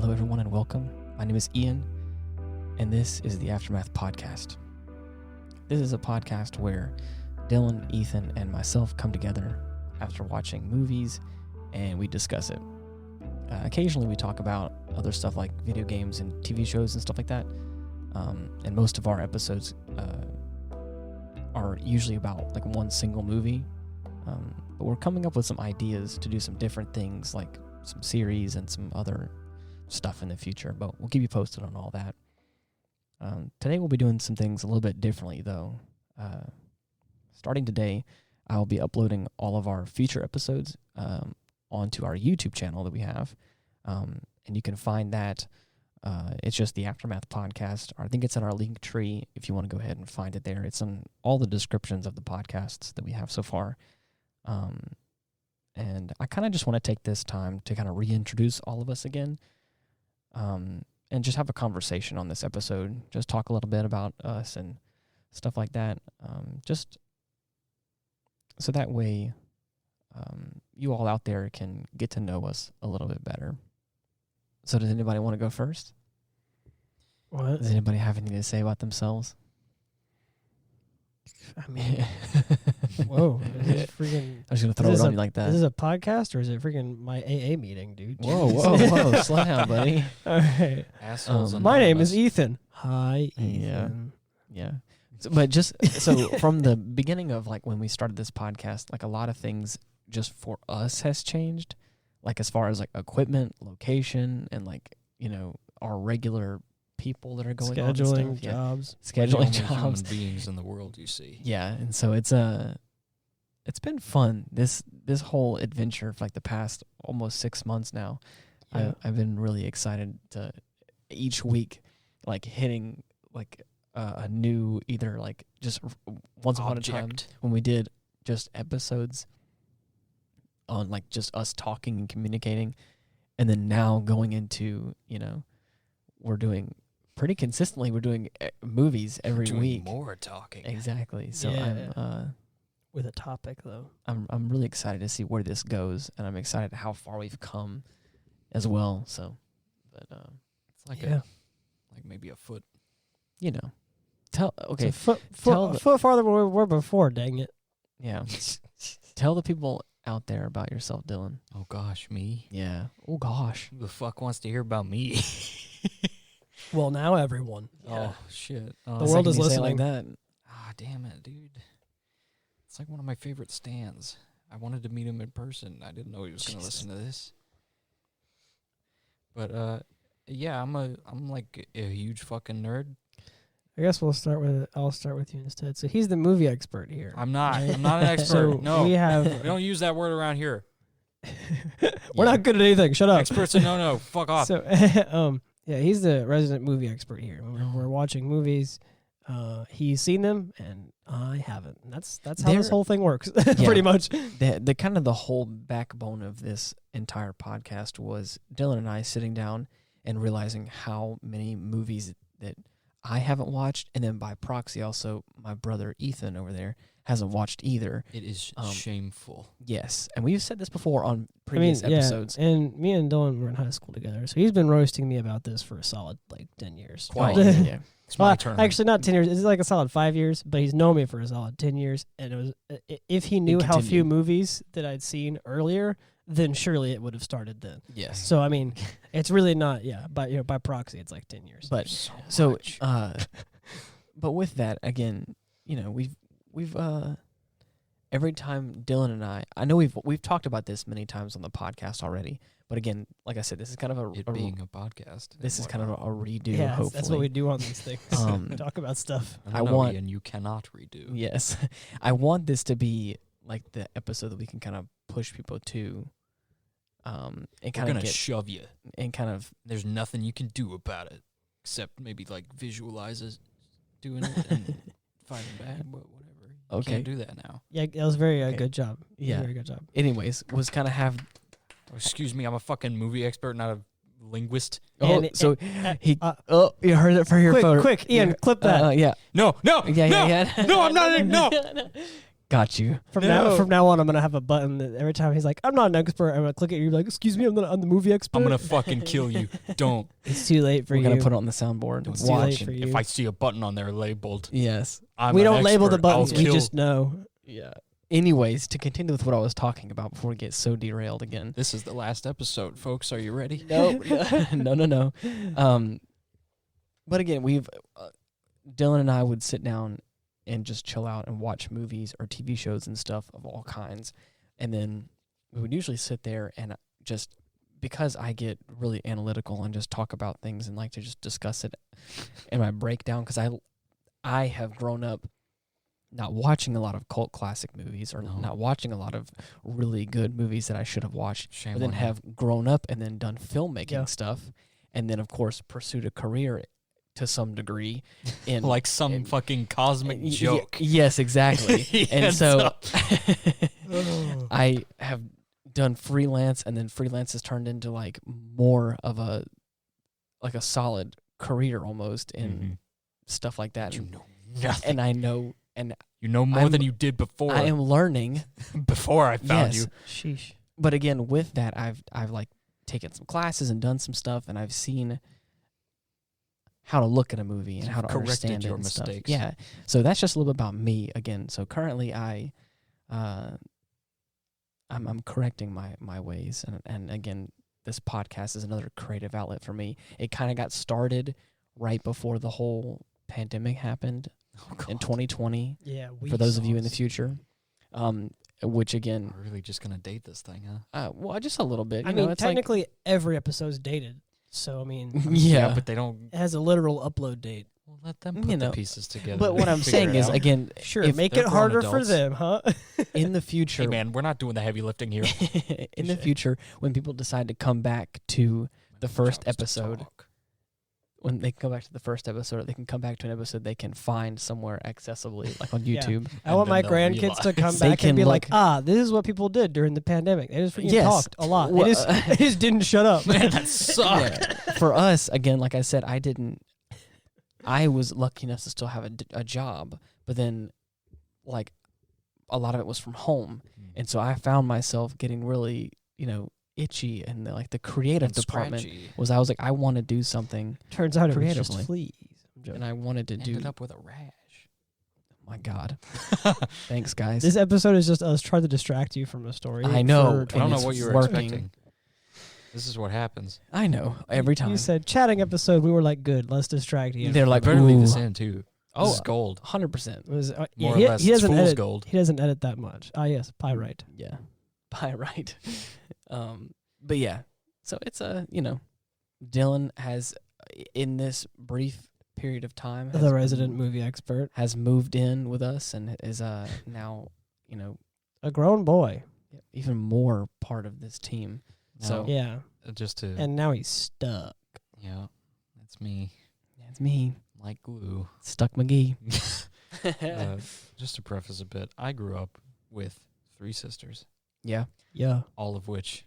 Hello, everyone, and welcome. My name is Ian, and this is the Aftermath Podcast. This is a podcast where Dylan, Ethan, and myself come together after watching movies, and we discuss it. Occasionally, we talk about other stuff like video games and TV shows and stuff like that. And most of our episodes are usually about like one single movie. But we're coming up with some ideas to do some different things, like some series and some other stuff in the future. But we'll keep you posted on all that. Today we'll be doing some things a little bit differently, though. Starting today, I'll be uploading all of our future episodes onto our YouTube channel that we have. And you can find that. It's just the Aftermath Podcast. I think it's in our link tree if you want to go ahead and find it there. It's in all the descriptions of the podcasts that we have so far. And I kind of just want to take this time to kind of reintroduce all of us again, and just have a conversation on this episode. Just talk a little bit about us and stuff like that. Just so that way, you all out there can get to know us a little bit better. So does anybody want to go first? What? Does anybody have anything to say about themselves? I mean, whoa. Is this freaking, I was going to throw it on you like that. Is this a podcast or is it freaking my AA meeting, dude? Whoa. Slow down, buddy. All right. Assholes. My name is Ethan. Hi, Ethan. Yeah. So from the beginning of like when we started this podcast, like a lot of things just for us has changed. Like as far as like equipment, location, and like, you know, our regular people that are going on and Scheduling stuff. Yeah. jobs. Scheduling Human jobs. beings in the world you see. Yeah, and so it's been fun. This whole adventure for like the past almost 6 months now. Yeah. I've been really excited to each week like hitting like a new either like just once upon a time when we did just episodes on like just us talking and communicating, and then now going into, you know, we're doing pretty consistently. We're doing movies every week. More talking. Exactly. So Yeah. I'm With a topic, though. I'm really excited to see where this goes, and I'm excited how far we've come as well. So, but It's like like maybe a foot. you know, tell okay, It's a tell foot farther than we were before, dang it. yeah, tell the people out there about yourself, Dylan. Oh gosh, me. Yeah. Oh gosh. Who the fuck wants to hear about me? Well, now everyone. Oh shit. The world is listening. like that. Ah, damn it, dude. It's like one of my favorite stands. I wanted to meet him in person. I didn't know he was going to listen to this. But yeah, I'm like a huge fucking nerd. I guess I'll start with you instead. So he's the movie expert here. I'm not. I'm not an expert. So no. we We have. don't use that word around here. We're not good at anything. Shut up. Experts are no. Fuck off. So, yeah, he's the resident movie expert here. We're watching movies. He's seen them, and I haven't. And that's how this whole thing works, pretty much. The kind of the whole backbone of this entire podcast was Dylan and I sitting down and realizing how many movies that I haven't watched, and then by proxy also my brother Ethan over there hasn't watched either. It is shameful. Yes, and we've said this before on previous episodes. Yeah, and me and Dylan were in high school together, so he's been roasting me about this for a solid 10 years. Quite. Yeah. It's my turn. Actually, not 10 years. It's like a solid 5 years, but he's known me for a solid 10 years. And it was if he knew how few movies that I'd seen earlier, then surely it would have started then. Yes. So I mean, it's really not. Yeah, but by proxy, it's like 10 years. But so but with that, again, you know, we've every time Dylan and I know we've talked about this many times on the podcast already. But again, like I said, this is kind of being a podcast. This is kind of a redo. Yeah, hopefully, that's what we do on these things. Talk about stuff. And you cannot redo. Yes, I want this to be like the episode that we can kind of push people to, and kind of shove you, and kind of. There's nothing you can do about it except maybe like visualize us doing it and fighting back. But whatever. You Okay, can't do that now. Yeah, that was very Okay. good job. Yeah. Very good job. Anyways, was kind of have. Oh, excuse me, I'm a fucking movie expert, not a linguist. Oh, And- so and- he. You heard it for your phone. Quick, Ian, clip that. Yeah. No. Yeah. No, I'm not. No. Got you. From now on, I'm gonna have a button that every time he's like, "I'm not an expert," I'm gonna click it. You're like, "Excuse me, I'm the movie expert." I'm gonna fucking kill you. Don't. It's too late for We're you. gonna put it on the soundboard. It's too late for you. If I see a button on there labeled, Yes. I'm we an don't label the expert, I'll buttons. We kill- just know. Yeah. Anyways, to continue with what I was talking about before we get so derailed again. This is the last episode, folks. Are you ready? No. No. But again, Dylan and I would sit down and just chill out and watch movies or TV shows and stuff of all kinds. And then we would usually sit there and just, because I get really analytical and just talk about things and like to just discuss it in my breakdown, because I have grown up not watching a lot of cult classic movies or not watching a lot of really good movies that I should have watched, but then have grown up and then done filmmaking stuff, and then, of course, pursued a career to some degree in like some fucking cosmic joke. Yes, exactly. And so I have done freelance, and then freelance has turned into like more of a solid career almost in stuff like that. You know nothing. And I know, and you know more than you did before. I am learning before I found you. Sheesh. But again, with that, I've like taken some classes and done some stuff, and I've seen how to look at a movie and how to understand it your and mistakes. stuff. Yeah. So that's just a little bit about me again. So currently I'm correcting my ways, and again, this podcast is another creative outlet for me. It kind of got started right before the whole pandemic happened in 2020. Yeah. For those of you in the future, which again, We're really just gonna date this thing, huh? well, just a little bit. I mean, technically, every episode's dated. So, I mean, yeah, but they don't. it has a literal upload date. Well, let them put the pieces together. But what I'm Figure saying it is, out. again, Sure, if make they're it grown harder for adults. them, huh? in the future, Hey, man, we're not doing the heavy lifting here. in the future, when people decide to come back to the first episode, when they come back to the first episode, they can come back to an episode they can find somewhere accessibly, like on Yeah. YouTube. I want my then they'll grandkids to come They back and can be like, look- this is what people did during the pandemic. They just freaking Yes. talked a lot. Well, They just didn't shut up. Man, that sucked. Yeah. For us, again, like I said, I was lucky enough to still have a job, but then, like, a lot of it was from home. And so I found myself getting really, itchy, and the creative department was I was like, I want to do something, Turns out it was just Creatively. fleas. and I wanted to Ended do. up with a rash. My God, thanks, guys. This episode is just us trying to distract you from a story. I know. for I don't know it's what you were working. expecting. This is what happens. I know every time. You said chatting episode. We were like, good. Let's distract you. They're like, Better leave this ooh. in too. Oh, This is gold. 100%. It was, More or he, less. he It's doesn't fool's edit. gold. He doesn't edit that much. Yes, pyrite. Yeah, right. But yeah, so it's Dylan has in this brief period of time The resident movie expert, has moved in with us and is now a grown boy. even more part of this team. So Now, Yeah, just to and now he's stuck. yeah, that's me. it's me, Like glue. Stuck McGee. Just to preface a bit, I grew up with 3 sisters, Yeah, Yeah, all of which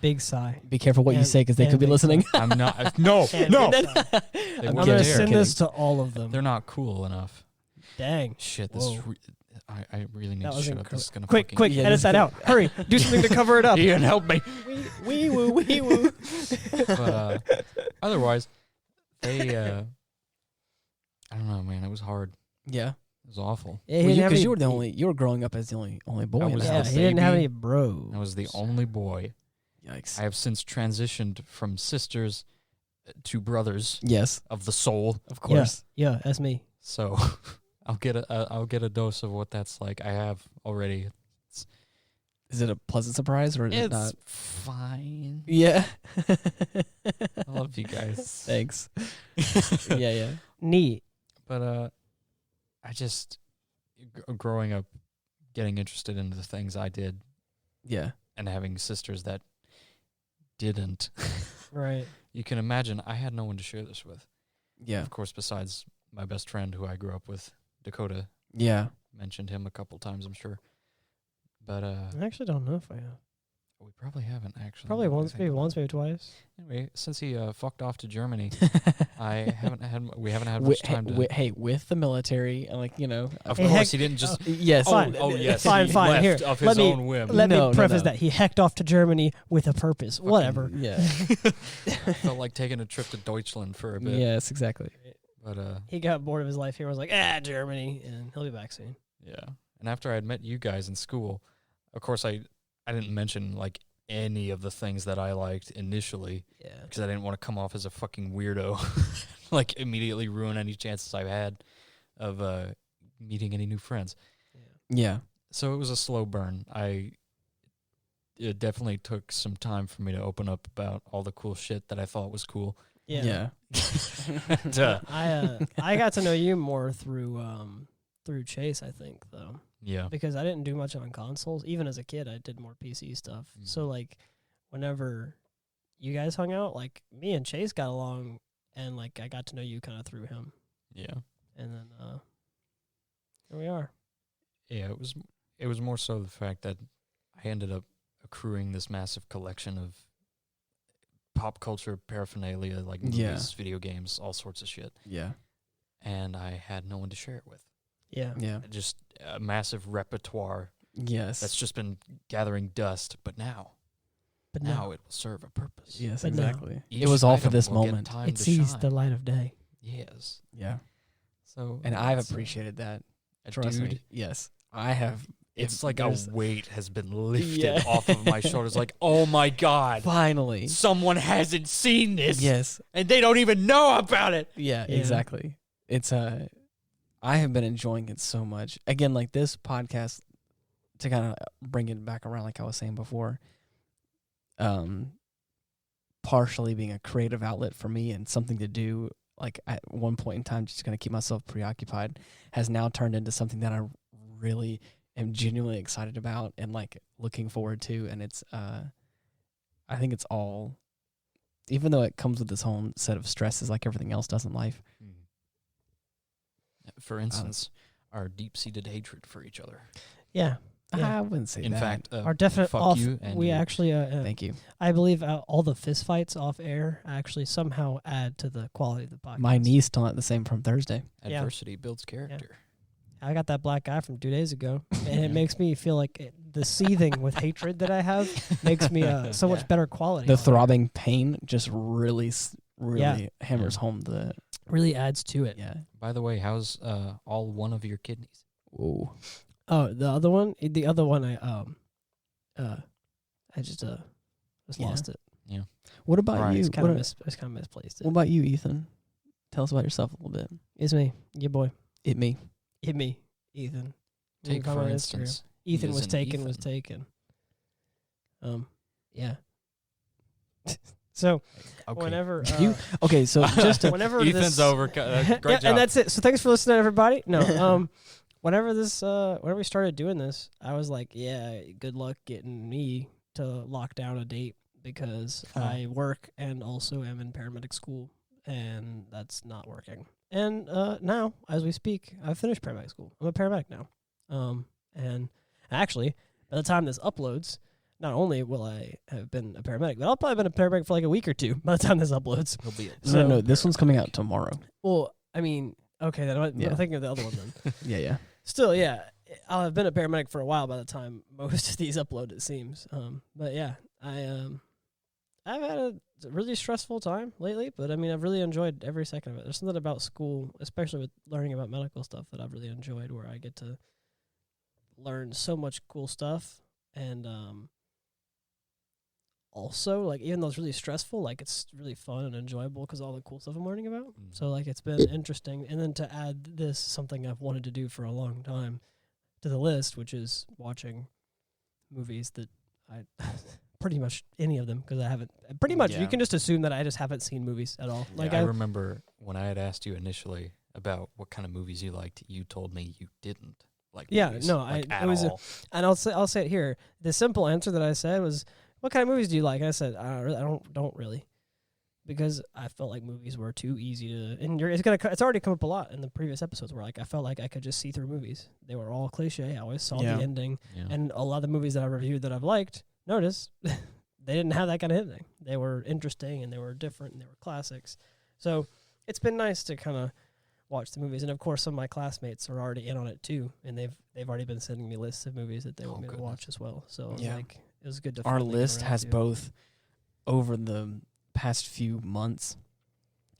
big sigh. be careful what you And- say because they and could be big listening. I'm not. No, And no. big sigh. They I'm wouldn't gonna dare. send this to all of them. They're not cool enough. Dang. Shit, this is Whoa. I really need That to was shut up. This is gonna Quick, fucking Yeah, edit this that is out. Hurry, do something to cover it up. Ian, help me. Wee woo, wee woo. But otherwise, they I don't know, man. It was hard. Yeah, It was awful. Yeah, he didn't have because any- you were the only. You were growing up as the only boy. I in was the Yeah, the house. he didn't have baby. any bros. I was the only boy. Yikes. I have since transitioned from sisters to brothers Yes, of the soul. of course. Yeah, that's me. So I'll get a dose of what that's like. I have already. Is it a pleasant surprise or is it It's not? fine. Yeah. I love you guys. Thanks. Yeah. Neat. But I just growing up, getting interested into the things I did, Yeah. and having sisters that didn't. Right. You can imagine I had no one to share this with. Yeah. Of course, besides my best friend who I grew up with, Dakota. Yeah. Mentioned him a couple times, I'm sure. But I actually don't know if I have. We probably haven't actually. Probably now that I once, think maybe about once, it. maybe twice. Anyway, since he fucked off to Germany, we haven't had much time to. Hey, with the military, like, you know. Of Hey, course, heck- he didn't just. Yes. Fine. Yes. Fine, he fine. left Here, of let his me- own whim. Let No, me preface no. that he hecked off to Germany with a purpose. Fucking- Whatever. Yeah. Felt like taking a trip to Deutschland for a bit. Yes, exactly. But He got bored of his life here. Was like, Germany, and he'll be back soon. yeah. And after I had met you guys in school, of course I didn't mention like any of the things that I liked initially Yeah. because I didn't want to come off as a fucking weirdo, like immediately ruin any chances I had of meeting any new friends. Yeah. So it was a slow burn. It definitely took some time for me to open up about all the cool shit that I thought was cool. Yeah. Duh. I got to know you more through Chase, I think, though. Yeah. Because I didn't do much on consoles. Even as a kid, I did more PC stuff. Mhm. So, like, whenever you guys hung out, like, me and Chase got along, and, like, I got to know you kind of through him. Yeah. And then, here we are. Yeah, it was more so the fact that I ended up accruing this massive collection of pop culture paraphernalia, like movies, Yeah. video games, all sorts of shit. Yeah. And I had no one to share it with. Yeah. Yeah. Just a massive repertoire Yes. that's just been gathering dust, but now But now no, it will serve a purpose. Yes, But no. exactly. Each It was all for item this will get moment. time it to sees shine. the light of day. Yes. Yeah. So And I've it's, appreciated that. Dude, Trust me. Yes. I have. it's If like a there's- weight has been lifted Yeah. off of my shoulders. Like, oh my God, Finally. someone hasn't seen this. Yes. And they don't even know about it. Yeah, Yeah. exactly. It's I have been enjoying it so much. Again, like this podcast, to kind of bring it back around, like I was saying before, partially being a creative outlet for me and something to do, like at one point in time, just going to keep myself preoccupied, has now turned into something that I really am genuinely excited about and like looking forward to. And it's, I think it's all, even though it comes with its own set of stresses like everything else does in life. For instance, our deep-seated hatred for each other. Yeah. Yeah. I wouldn't say In that. fact, Our definite fuck off. you and We you. actually, Thank you. I believe all the fist fights off air actually somehow add to the quality of the podcast. My knee's still not the same from Thursday. Yeah. Adversity builds character. I got that black eye from 2 days ago, and it makes me feel like the seething with hatred that I have makes me so much Yeah. better quality. The on it. throbbing pain just really Yeah. hammers home the really adds to it. yeah. By the way, how's all one of your kidneys? Whoa. Oh, the other one, I just Yeah. lost it. What about Right. you? It's kind What, of kind of misplaced. what about you, Ethan? Tell us about yourself a little bit. It's me, your boy. It me. Hit me, Ethan. You Take can find for me on Instagram. instance. Ethan he was is an taken. Was Ethan. taken. Yeah. So Okay. whenever You okay? So just to, whenever Ethan's this, over. Great Yeah, job. and that's it. So thanks for listening, everybody. No, whenever we started doing this, I was like, yeah, good luck getting me to lock down a date because I work and also am in paramedic school, and that's not working. And now, as we speak, I've finished paramedic school. I'm a paramedic now. And actually, by the time this uploads, not only will I have been a paramedic, but I'll probably been a paramedic for like a week or two by the time this uploads. He'll be no, this one's coming out tomorrow. Well, I mean, okay, then I'm Yeah. thinking of the other one then. Yeah. Still, yeah, I'll have been a paramedic for a while by the time most of these upload, it seems. But yeah, I've had a really stressful time lately, but I mean, I've really enjoyed every second of it. There's something about school, especially with learning about medical stuff, that I've really enjoyed, where I get to learn so much cool stuff, and also, like, even though it's really stressful, like, it's really fun and enjoyable because all the cool stuff I'm learning about. Mm. So, like, it's been interesting. And then to add this, something I've wanted to do for a long time to the list, which is watching movies that I pretty much any of them, because I haven't, pretty much, Yeah. you can just assume that I just haven't seen movies at all. Like, I remember when I had asked you initially about what kind of movies you liked, you told me you didn't like Yeah, movies, no, like, it at was all. and I'll say it here. The simple answer that I said was, "What kind of movies do you like?" And I said, "I don't really," because I felt like movies were too easy to. And it's already come up a lot in the previous episodes where, like, I felt like I could just see through movies. They were all cliche. I always saw Yeah. the ending, Yeah. and a lot of the movies that I reviewed that I've liked, notice, they didn't have that kind of thing. They were interesting and they were different and they were classics. So it's been nice to kind of watch the movies. And of course, some of my classmates are already in on it too, and they've already been sending me lists of movies that they want me to watch as well. So it was good to. Our list has both over the past few months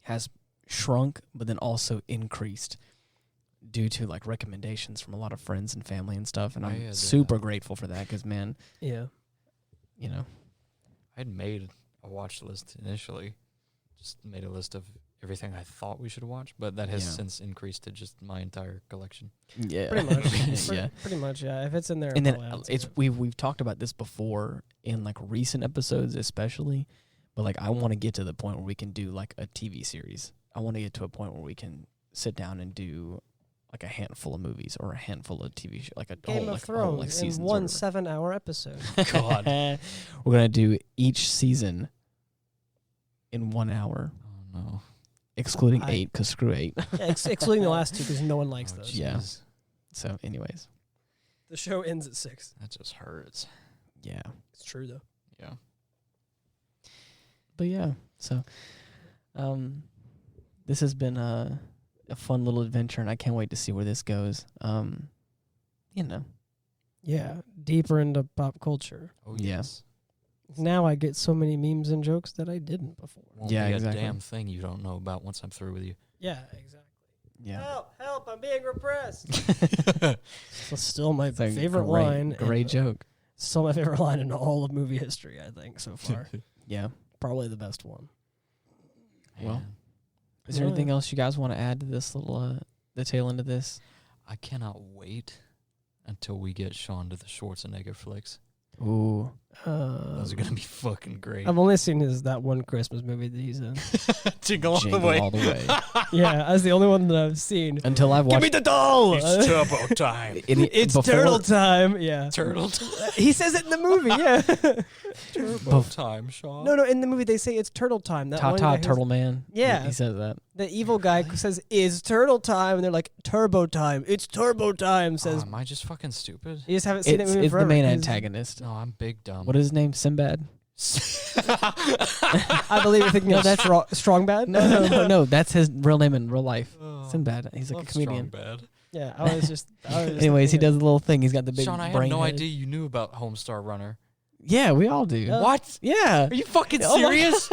has shrunk, but then also increased due to like recommendations from a lot of friends and family and stuff. And I'm super grateful for that because, man, you know, I'd made a watch list initially, just made a list of everything I thought we should watch, but that has since increased to just my entire collection. Yeah, pretty much. Pretty much. Yeah, if it's in there, and then we've talked about this before in like recent episodes, especially. But like, I want to get to the point where we can do like a TV series. I want to get to a point where we can sit down and do like a handful of movies or a handful of TV shows, like a Game of Thrones in one 7-hour episode. God, we're gonna do each season in 1 hour. Oh no, excluding 8, because screw 8. Yeah, excluding the last 2, because no one likes those. Yeah. So, anyways, the show ends at 6. That just hurts. Yeah, it's true though. Yeah. But yeah, so this has been a fun little adventure, and I can't wait to see where this goes. You know. Yeah, deeper into pop culture. Oh yes. Now I get so many memes and jokes that I didn't before. Won't be a damn thing you don't know about once I'm through with you. Yeah, exactly. Yeah. Help, I'm being repressed. It's still my favorite line. Great joke. Still my favorite line in all of movie history, I think, so far. Yeah. Probably the best one. Well, is there anything else you guys want to add to this little, the tail end of this? I cannot wait until we get Sean to the Schwarzenegger flicks. Ooh. Those are going to be fucking great. I've only seen that one Christmas movie that he's in. Jingle All the Way. Yeah, that's the only one that I've seen. Until I've watched... Give me the doll! It's turbo time. It's turtle time. Yeah. Turtle time. He says it in the movie, yeah. Turbo time, Sean. No, in the movie they say it's turtle time. That Ta-ta, Turtle Man. Yeah. He says that. The evil guy says, "Is turtle time?" And they're like, "Turbo time. It's turbo time." Says, am I just fucking stupid? You just haven't seen it It's the main antagonist. No, I'm big dumb. What is his name? Sinbad? I believe you're thinking of that's Strong Bad? No. That's his real name in real life. Sinbad. He's like a comedian. Bad. Yeah, I was just Anyways, he does a little thing. He's got the big Sean, I brain had no head. idea you knew about Homestar Runner. Yeah, we all do. What? Yeah. Are you fucking serious?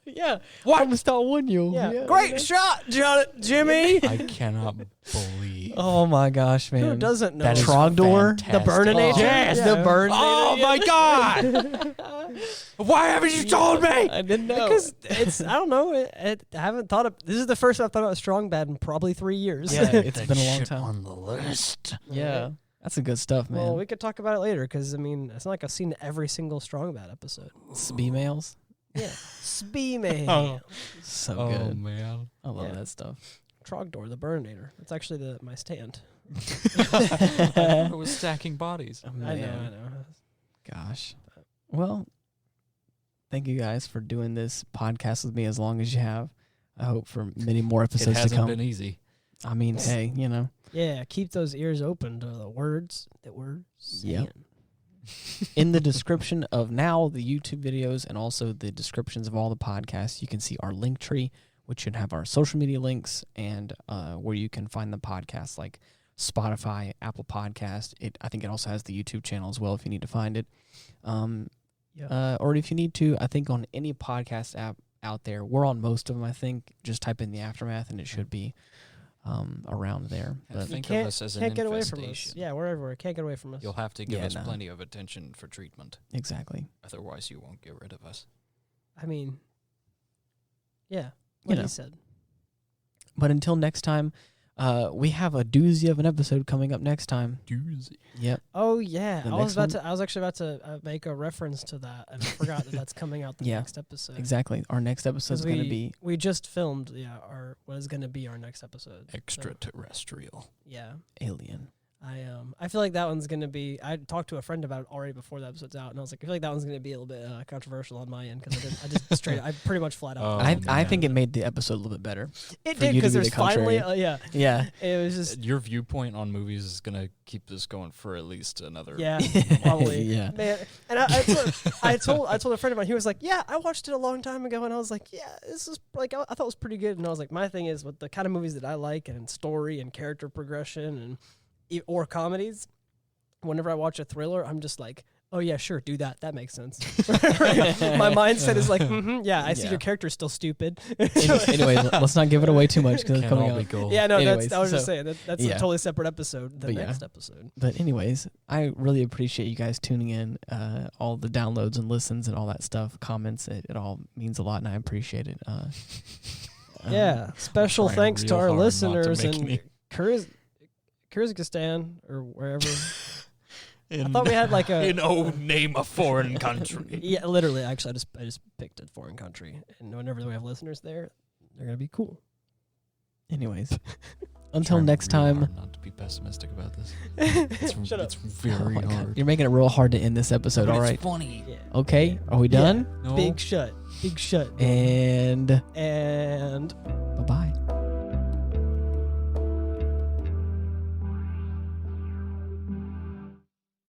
Yeah. What? Homestar won you. Yeah. Great shot, Jimmy. I cannot believe. Oh my gosh, man. Who doesn't know? That Trogdor? The Burninator? Yes, the Burninator. Oh my god! Why haven't you told me? I didn't know. Because it's, I don't know. I haven't thought of, this is the first time I've thought about Strong Bad in probably 3 years. Yeah, it's been a long Shit time. on the list. Yeah. That's the good stuff, man. Well, we could talk about it later because, I mean, it's not like I've seen every single Strong Bad episode. B-mails? Yeah. Spee-mail. Oh. So good. Oh, man. I love that stuff. Trogdor, the Burninator. That's actually my stand. I was stacking bodies. I know. Gosh. Well, thank you guys for doing this podcast with me as long as you have. I hope for many more episodes to come. It hasn't been easy. I mean, hey, you know. Yeah, keep those ears open to the words that we're saying. Yep. In the description of now the YouTube videos and also the descriptions of all the podcasts, you can see our link tree, which should have our social media links and where you can find the podcasts like Spotify, Apple Podcast. I think it also has the YouTube channel as well if you need to find it. Or if you need to, I think on any podcast app out there, we're on most of them, I think. Just type in The Aftermath and it should be around there. But Think of us as an can't get away infestation. from us. Yeah, we're everywhere. Can't get away from us. You'll have to give us plenty of attention for treatment. Exactly. Otherwise, you won't get rid of us. I mean, yeah, what he said. But until next time, we have a doozy of an episode coming up next time. Doozy. Yep. Oh yeah, The I was next actually about to make a reference to that, and I forgot that that's coming out the next episode. Exactly. Our next episode is going to be. We just filmed, what is going to be our next episode. Extraterrestrial. So, yeah. Alien. I feel like that one's gonna be. I talked to a friend about it already before the episode's out, and I was like, I feel like that one's gonna be a little bit controversial on my end because I just straight. I pretty much flat out. I think it made the episode a little bit better. It did because there's finally yeah. It was just your viewpoint on movies is gonna keep this going for at least another. Yeah, probably. Yeah, man. And I told a friend of mine. He was like, yeah, I watched it a long time ago, and I was like, yeah, this is like I thought it was pretty good, and I was like, my thing is with the kind of movies that I like and story and character progression and or comedies, whenever I watch a thriller, I'm just like, oh yeah, sure, do that. That makes sense. My mindset is like, yeah, I see your character's still stupid. Anyway, let's not give it away too much because it's coming out. Cool. Yeah, no, Anyways, I was just saying that's a totally separate episode. The next episode. But anyways, I really appreciate you guys tuning in, all the downloads and listens and all that stuff, comments. It all means a lot, and I appreciate it. Yeah, special thanks to our listeners in Kyrgyzstan or wherever. I thought we had like a name a foreign country. Yeah, literally. Actually, I just picked a foreign country, and whenever we have listeners there, they're gonna be cool. Anyways, until next time. Not to be pessimistic about this. Shut up. It's very hard. You're making it real hard to end this episode. All right. It's funny. Yeah. Okay. Are we done? No. Big shut. And.